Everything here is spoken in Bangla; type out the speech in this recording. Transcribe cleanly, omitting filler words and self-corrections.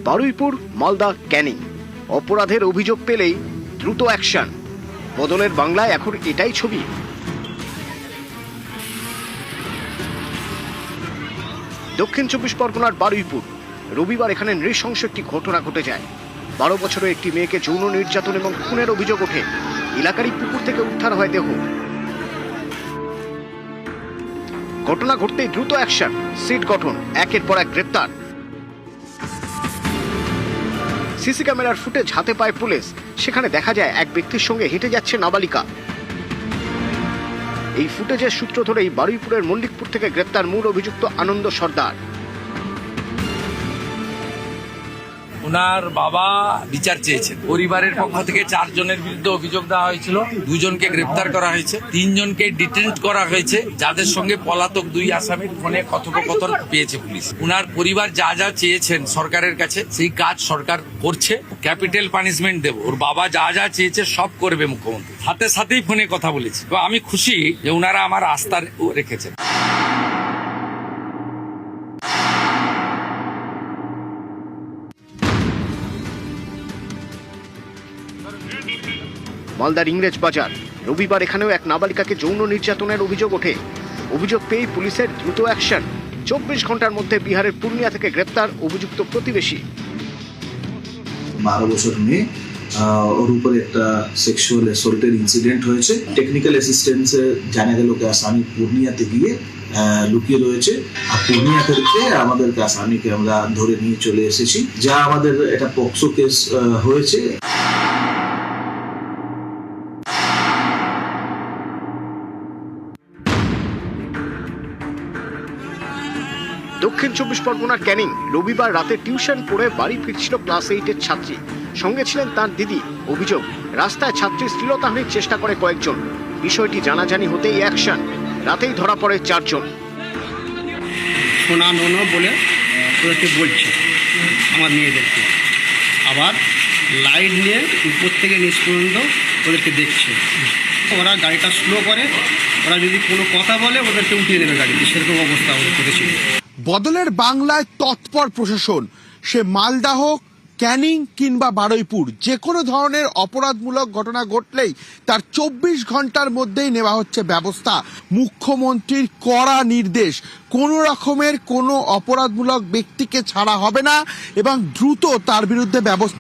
বারুইপুর, মালদা, ক্যানিং। অপরাধের অভিযোগ পেলেই দ্রুত অ্যাকশন। বদলের বাংলায় এখন এটাই ছবি। দক্ষিণ 24 পরগনার বারুইপুর। রবিবার এখানে নৃশংস একটি ঘটনা ঘটে যায়। 12 বছরের একটি মেয়েকে যৌন নির্যাতন এবং খুনের অভিযোগ ওঠে। এলাকারই পুকুর থেকে উদ্ধার হয় দেহ। ঘটনা ঘটতেই দ্রুত অ্যাকশন, সিট গঠন, একের পর এক গ্রেপ্তার। সিসি ক্যামেরার ফুটেজ হাতে পায় পুলিশ। সেখানে দেখা যায় এক ব্যক্তির সঙ্গে হেঁটে যাচ্ছে নাবালিকা। এই ফুটেজের সূত্র ধরেই বারুইপুরের মল্লিকপুর থেকে গ্রেপ্তার মূল অভিযুক্ত আনন্দ সর্দার। ওনার বাবা বিচার চেয়েছেন। পরিবারের পক্ষ থেকে 4 জনের বিরুদ্ধে অভিযোগ দেওয়া হয়েছিল। 2 জনকে গ্রেপ্তার করা হয়েছে, 3 জনকে ডিটেইন করা হয়েছে, যাদের সঙ্গে পলাতক 2 আসামির ফোনে কথোপকথন পেয়েছে পুলিশ। ওনার পরিবার যা যা চেয়েছেন সরকারের কাছে, সেই কাজ সরকার করছে। ক্যাপিটাল পানিশমেন্ট দেব, ওর বাবা যা যা চেয়েছে সব করবে মুখ্যমন্ত্রী। সাথে সাথেই ফোনে কথা বলেছি। তো আমি খুশি যে ওনারা আমার আস্থা রেখেছেন। মালদার ইংরেজ বাজার। রবিবার এখানেও এক নাবালিকাকে যৌন নির্যাতনের অভিযোগ ওঠে। অভিযোগ পেয়ে পুলিশের দ্রুত অ্যাকশন। 24 ঘন্টার মধ্যে বিহারের পূর্ণিয়া থেকে গ্রেপ্তার অভিযুক্ত প্রতিবেশী। 12 বছর মেয়ে, ওর উপরে একটা সেক্সুয়াল অ্যাসল্টের ইনসিডেন্ট হয়েছে। টেকনিক্যাল অ্যাসিস্ট্যান্সে জানা গেল যে আসামি পূর্ণিয়াতে গিয়ে লুকিয়ে রয়েছে। আর পূর্ণিয়া থেকে আমাদের আসামিকে আমরা ধরে নিয়ে চলে এসেছি। যা আমাদের এটা পক্সো কেস হয়েছে। দক্ষিণ 24 পরগনার ক্যানিং। রবিবার রাতে টিউশন পড়ে বাড়ি ফিরছিল ক্লাস 8-এর ছাত্রী। সঙ্গে ছিলেন তার দিদি। অভিযোগ, রাস্তায় ছাত্রী শ্লীলতাহানির চেষ্টা করে কয়েকজন। বিষয়টি জানাজানি হতেই অ্যাকশন। রাতেই ধরা পড়ে 4 জন। সোনা নোনো বলে ওদেরকে বলছে আমার মেয়েদেরকে। আবার লাইট নিয়ে উপর থেকে নিচ পর্যন্ত ওদেরকে দেখছে। ওরা গাড়িটা স্লো করে, ওরা যদি কোনো কথা বলে ওদেরকে উঠিয়ে দেবে গাড়িতে, সেরকম অবস্থা ওদের করেছিল। বদলের বাংলায় তৎপর প্রশাসন। সে মালদা হোক, ক্যানিং কিংবা বারুইপুর, যে কোনো ধরনের অপরাধমূলক ঘটনা ঘটলেই তার 24 ঘন্টার মধ্যেই নেওয়া হচ্ছে ব্যবস্থা। মুখ্যমন্ত্রীর কড়া নির্দেশ, কোনো রকমের কোনো অপরাধমূলক ব্যক্তিকে ছাড়া হবে না এবং দ্রুত তার বিরুদ্ধে ব্যবস্থা